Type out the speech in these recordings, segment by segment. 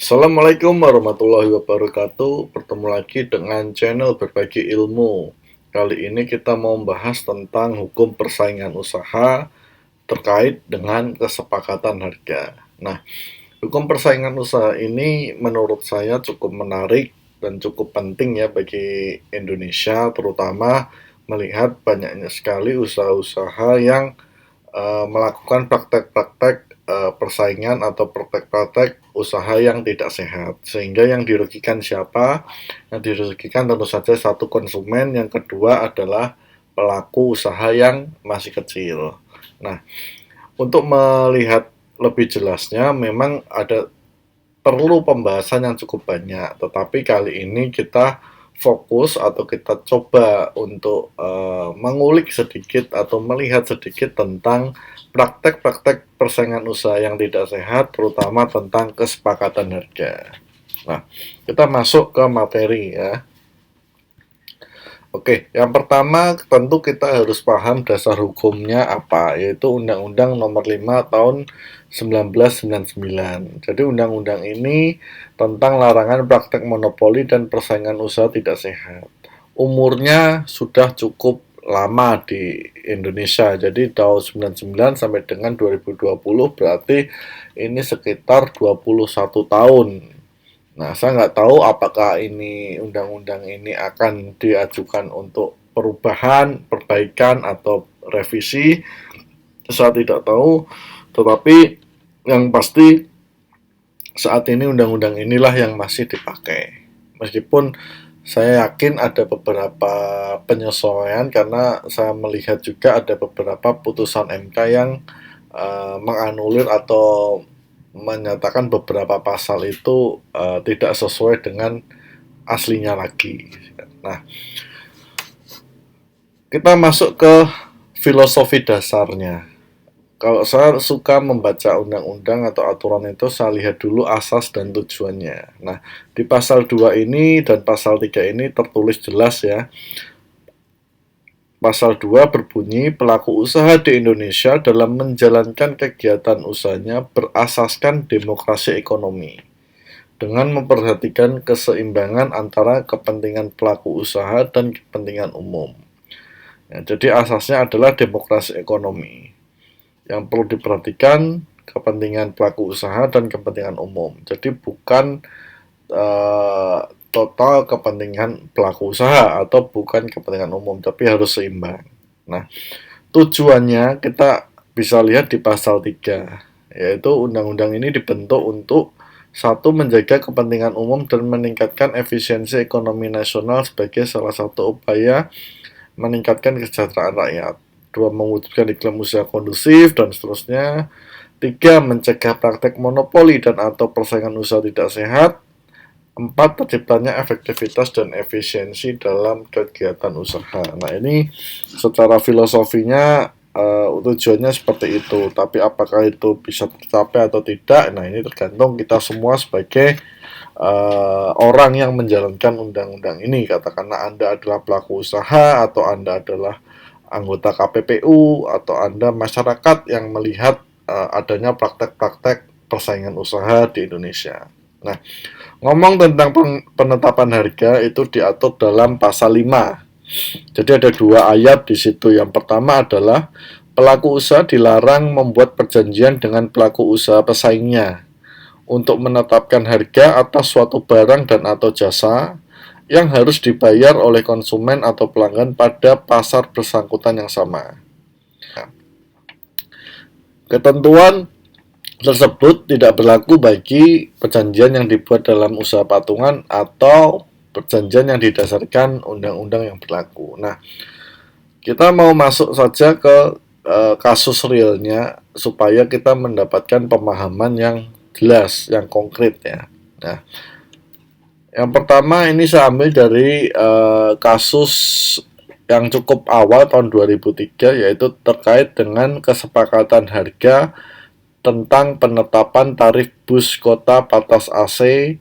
Assalamualaikum warahmatullahi wabarakatuh. Bertemu lagi dengan channel Berbagi Ilmu. Kali ini kita mau membahas tentang hukum persaingan usaha terkait dengan kesepakatan harga. Nah, hukum persaingan usaha ini menurut saya cukup menarik dan cukup penting ya bagi Indonesia, terutama melihat banyaknya sekali usaha-usaha yang melakukan praktek-praktek persaingan atau praktek-praktek usaha yang tidak sehat, sehingga yang dirugikan siapa? Yang dirugikan tentu saja satu konsumen, yang kedua adalah pelaku usaha yang masih kecil. Nah, untuk melihat lebih jelasnya memang ada perlu pembahasan yang cukup banyak, tetapi kali ini kita fokus atau kita coba untuk mengulik sedikit atau melihat sedikit tentang praktek-praktek persaingan usaha yang tidak sehat, terutama tentang kesepakatan harga. Nah, kita masuk ke materi ya. Oke, yang pertama tentu kita harus paham dasar hukumnya apa, yaitu Undang-Undang Nomor 5 Tahun 1999. Jadi undang-undang ini tentang larangan praktek monopoli dan persaingan usaha tidak sehat. Umurnya sudah cukup lama di Indonesia. Jadi tahun 99 sampai dengan 2020 berarti ini sekitar 21 tahun. Nah, saya nggak tahu apakah ini undang-undang ini akan diajukan untuk perubahan, perbaikan, atau revisi. Saya tidak tahu, tetapi yang pasti saat ini undang-undang inilah yang masih dipakai. Meskipun saya yakin ada beberapa penyesuaian karena saya melihat juga ada beberapa putusan MK yang menganulir atau menyatakan beberapa pasal itu tidak sesuai dengan aslinya lagi. Nah, kita masuk ke filosofi dasarnya. Kalau saya suka membaca undang-undang atau aturan itu, saya lihat dulu asas dan tujuannya. Nah, di pasal 2 ini dan pasal 3 ini tertulis jelas ya. Pasal 2 berbunyi, pelaku usaha di Indonesia dalam menjalankan kegiatan usahanya berasaskan demokrasi ekonomi dengan memperhatikan keseimbangan antara kepentingan pelaku usaha dan kepentingan umum. Ya, jadi asasnya adalah demokrasi ekonomi. Yang perlu diperhatikan kepentingan pelaku usaha dan kepentingan umum. Jadi bukan total kepentingan pelaku usaha atau bukan kepentingan umum, tapi harus seimbang. Nah, tujuannya kita bisa lihat di pasal 3, yaitu undang-undang ini dibentuk untuk satu, menjaga kepentingan umum dan meningkatkan efisiensi ekonomi nasional sebagai salah satu upaya meningkatkan kesejahteraan rakyat. Dua, mewujudkan iklim usaha kondusif dan seterusnya. Tiga, mencegah praktek monopoli dan atau persaingan usaha tidak sehat. Empat, terciptanya efektivitas dan efisiensi dalam kegiatan usaha. Nah, ini secara filosofinya tujuannya seperti itu. Tapi apakah itu bisa tercapai atau tidak? Nah, ini tergantung kita semua sebagai orang yang menjalankan undang-undang ini. Katakanlah Anda adalah pelaku usaha, atau Anda adalah anggota KPPU, atau Anda masyarakat yang melihat adanya praktek-praktek persaingan usaha di Indonesia. Nah, ngomong tentang penetapan harga itu diatur dalam pasal 5. Jadi ada dua ayat di situ. Yang pertama adalah pelaku usaha dilarang membuat perjanjian dengan pelaku usaha pesaingnya untuk menetapkan harga atas suatu barang dan atau jasa yang harus dibayar oleh konsumen atau pelanggan pada pasar bersangkutan yang sama. Ketentuan tersebut tidak berlaku bagi perjanjian yang dibuat dalam usaha patungan atau perjanjian yang didasarkan undang-undang yang berlaku. Nah, kita mau masuk saja ke kasus realnya supaya kita mendapatkan pemahaman yang jelas, yang konkret ya. Nah, yang pertama ini saya ambil dari kasus yang cukup awal tahun 2003, yaitu terkait dengan kesepakatan harga tentang penetapan tarif bus kota batas AC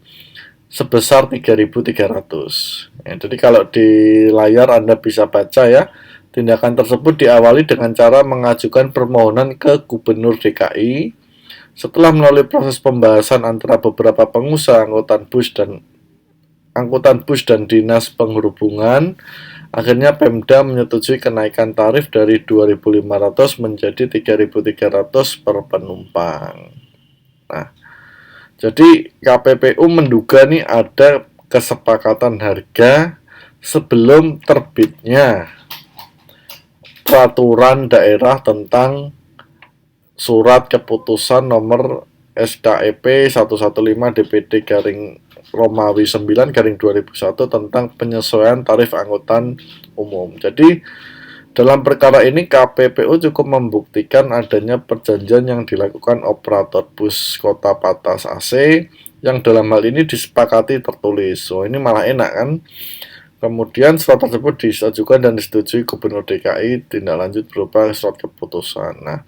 sebesar 3.300. Ya, jadi kalau di layar Anda bisa baca ya, tindakan tersebut diawali dengan cara mengajukan permohonan ke Gubernur DKI Setelah melalui proses pembahasan antara beberapa pengusaha angkutan bus dan Dinas Perhubungan, akhirnya Pemda menyetujui kenaikan tarif dari 2.500 menjadi 3.300 per penumpang. Nah, jadi KPPU menduga nih ada kesepakatan harga sebelum terbitnya peraturan daerah tentang surat keputusan nomor SKEP 115 DPD garing Romawi 9 garing 2001 tentang penyesuaian tarif angkutan umum. Jadi dalam perkara ini KPPU cukup membuktikan adanya perjanjian yang dilakukan operator bus kota Patas AC yang dalam hal ini disepakati tertulis. So ini malah enak kan? Kemudian surat tersebut diajukan dan disetujui Gubernur DKI, tindak lanjut berupa surat keputusan. Nah,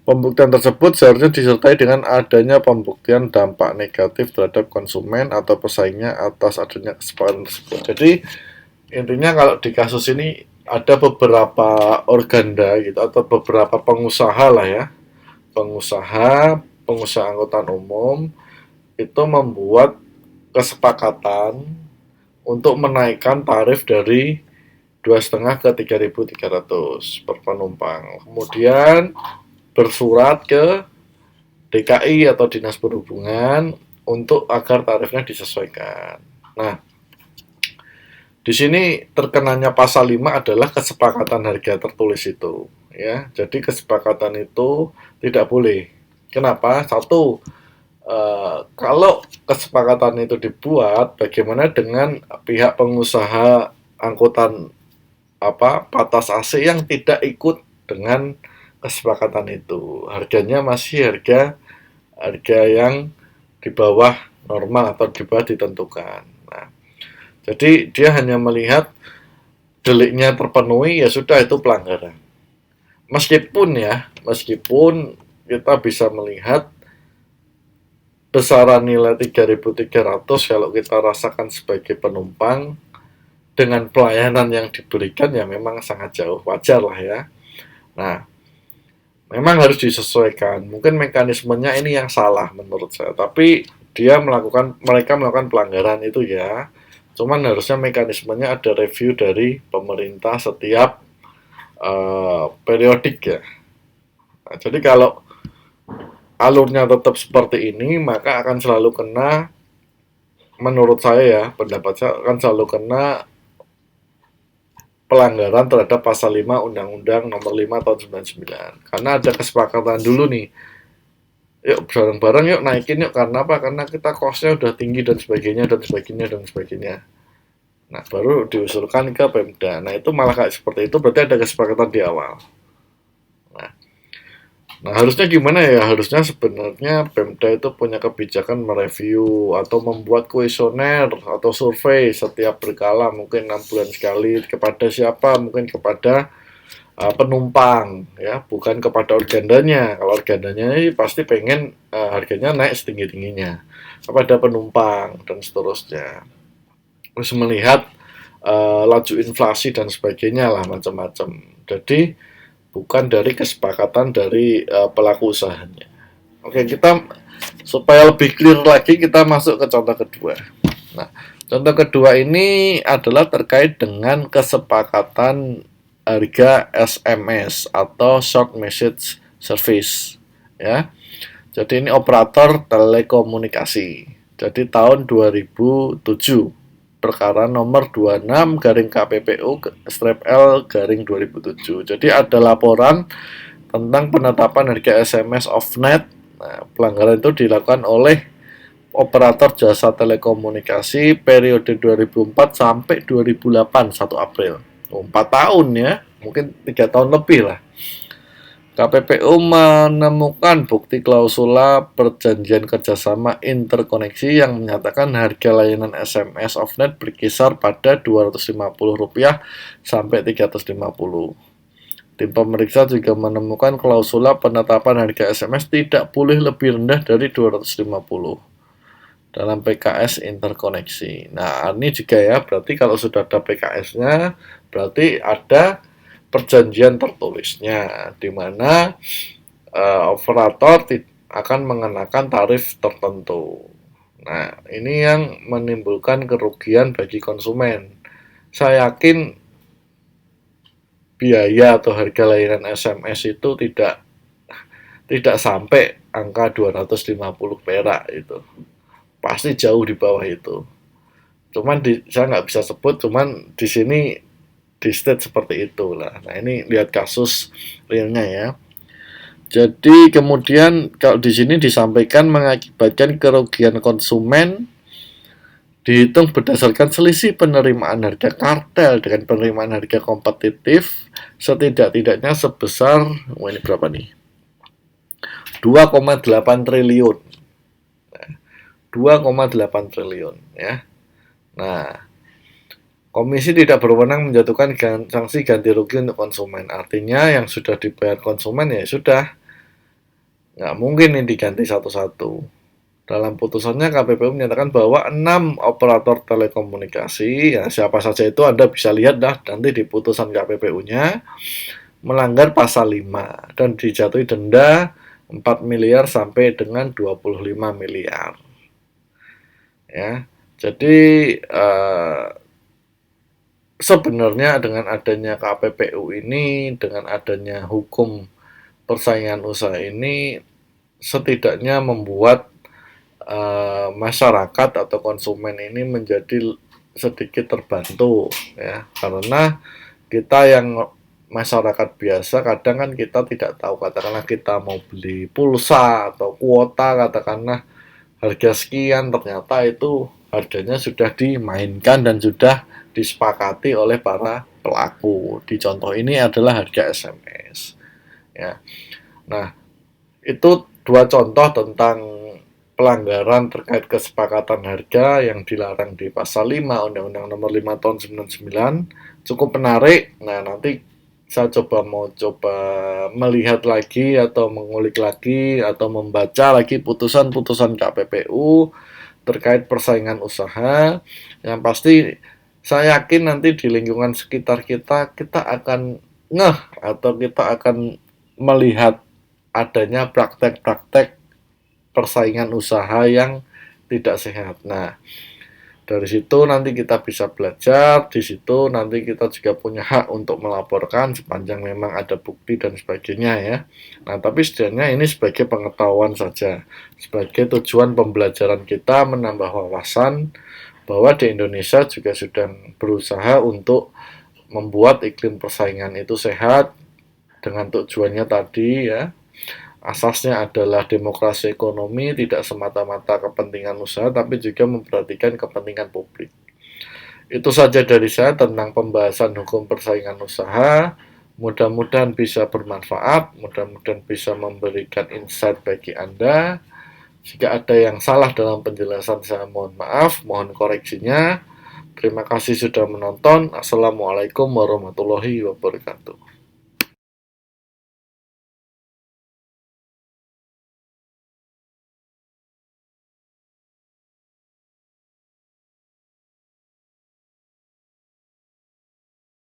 pembuktian tersebut seharusnya disertai dengan adanya pembuktian dampak negatif terhadap konsumen atau pesaingnya atas adanya kesepakatan tersebut. Jadi intinya kalau di kasus ini ada beberapa organda gitu atau beberapa pengusaha lah ya, pengusaha angkutan umum itu membuat kesepakatan untuk menaikkan tarif dari 2,5 ke 3.300 per penumpang. Kemudian bersurat ke DKI atau Dinas Perhubungan untuk agar tarifnya disesuaikan. Nah, di sini terkenanya pasal 5 adalah kesepakatan harga tertulis itu, ya. Jadi kesepakatan itu tidak boleh. Kenapa? Satu, kalau kesepakatan itu dibuat, bagaimana dengan pihak pengusaha angkutan Patas AC yang tidak ikut dengan kesepakatan itu? Harganya masih harga yang di bawah normal atau di bawah ditentukan. Nah, jadi dia hanya melihat deliknya terpenuhi, ya sudah, itu pelanggaran. Meskipun kita bisa melihat besaran nilai 3.300 kalau kita rasakan sebagai penumpang dengan pelayanan yang diberikan ya memang sangat jauh, wajar lah ya. Nah, memang harus disesuaikan. Mungkin mekanismenya ini yang salah menurut saya, tapi mereka melakukan pelanggaran itu ya. Cuman harusnya mekanismenya ada review dari pemerintah setiap periodik ya. Nah, jadi kalau alurnya tetap seperti ini, maka akan selalu kena, menurut saya ya, pendapat saya akan selalu kena pelanggaran terhadap pasal 5 Undang-Undang nomor 5 tahun 99. Karena ada kesepakatan dulu nih, yuk bareng-bareng yuk naikin yuk, karena apa? Karena kita costnya udah tinggi dan sebagainya. Nah, baru diusulkan ke Pemda. Nah, itu malah kayak seperti itu, berarti ada kesepakatan di awal. Nah, harusnya gimana ya? Harusnya sebenarnya Pemda itu punya kebijakan mereview atau membuat kuesioner atau survei setiap berkala, mungkin 6 bulan sekali, kepada siapa? Mungkin kepada penumpang ya, bukan kepada organdanya. Kalau organdanya ini pasti pengen harganya naik setinggi-tingginya, kepada penumpang dan seterusnya. Terus melihat laju inflasi dan sebagainya lah, macam-macam. Jadi bukan dari kesepakatan dari pelaku usahanya. Oke, kita supaya lebih clear lagi, kita masuk ke contoh kedua. Nah, contoh kedua ini adalah terkait dengan kesepakatan harga SMS atau Short Message Service ya. Jadi ini operator telekomunikasi. Jadi tahun 2007, perkara nomor 26 garing KPPU strip L garing 2007. Jadi ada laporan tentang penetapan harga SMS off-net. Nah, pelanggaran itu dilakukan oleh operator jasa telekomunikasi periode 2004 sampai 2008 1 April. 4 tahun ya, mungkin 3 tahun lebih lah. KPPU menemukan bukti klausula perjanjian kerjasama interkoneksi yang menyatakan harga layanan SMS off-net berkisar pada Rp250 sampai Rp350. Tim pemeriksa juga menemukan klausula penetapan harga SMS tidak boleh lebih rendah dari Rp250 dalam PKS interkoneksi. Nah, ini juga ya, berarti kalau sudah ada PKS-nya, berarti ada perjanjian tertulisnya, di mana operator akan mengenakan tarif tertentu. Nah, ini yang menimbulkan kerugian bagi konsumen. Saya yakin biaya atau harga layanan SMS itu tidak sampai angka 250 perak itu. Pasti jauh di bawah itu. Cuman saya nggak bisa sebut, cuman di sini di state seperti itu lah. Nah, ini lihat kasus realnya ya. Jadi kemudian kalau di sini disampaikan mengakibatkan kerugian konsumen dihitung berdasarkan selisih penerimaan harga kartel dengan penerimaan harga kompetitif setidak-tidaknya sebesar ini berapa nih? 2,8 triliun. 2,8 triliun ya. Nah, komisi tidak berwenang menjatuhkan sanksi ganti rugi untuk konsumen. Artinya yang sudah dibayar konsumen ya sudah, nggak mungkin ini diganti satu-satu. Dalam putusannya KPPU menyatakan bahwa 6 operator telekomunikasi, ya siapa saja itu Anda bisa lihat dah nanti di putusan KPPU-nya, melanggar pasal 5 dan dijatuhi denda 4 miliar sampai dengan 25 miliar. Ya. Jadi sebenarnya dengan adanya KPPU ini, dengan adanya hukum persaingan usaha ini setidaknya membuat masyarakat atau konsumen ini menjadi sedikit terbantu ya, karena kita yang masyarakat biasa kadang kan kita tidak tahu, katakanlah kita mau beli pulsa atau kuota katakanlah harga sekian, ternyata itu harganya sudah dimainkan dan sudah disepakati oleh para pelaku. Di contoh ini adalah harga SMS ya. Nah, itu dua contoh tentang pelanggaran terkait kesepakatan harga yang dilarang di pasal 5 Undang-Undang Nomor 5 Tahun 99. Cukup menarik. Nah, nanti saya coba melihat lagi atau mengulik lagi atau membaca lagi putusan-putusan KPPU terkait persaingan usaha. Yang pasti saya yakin nanti di lingkungan sekitar kita akan ngeh atau kita akan melihat adanya praktek-praktek persaingan usaha yang tidak sehat. Nah, dari situ nanti kita bisa belajar, di situ nanti kita juga punya hak untuk melaporkan sepanjang memang ada bukti dan sebagainya ya. Nah, tapi setidaknya ini sebagai pengetahuan saja, sebagai tujuan pembelajaran kita menambah wawasan bahwa di Indonesia juga sedang berusaha untuk membuat iklim persaingan itu sehat dengan tujuannya tadi ya. Asasnya adalah demokrasi ekonomi, tidak semata-mata kepentingan usaha, tapi juga memperhatikan kepentingan publik. Itu saja dari saya tentang pembahasan hukum persaingan usaha. Mudah-mudahan bisa bermanfaat, mudah-mudahan bisa memberikan insight bagi Anda. Jika ada yang salah dalam penjelasan saya mohon maaf, mohon koreksinya. Terima kasih sudah menonton. Assalamualaikum warahmatullahi wabarakatuh.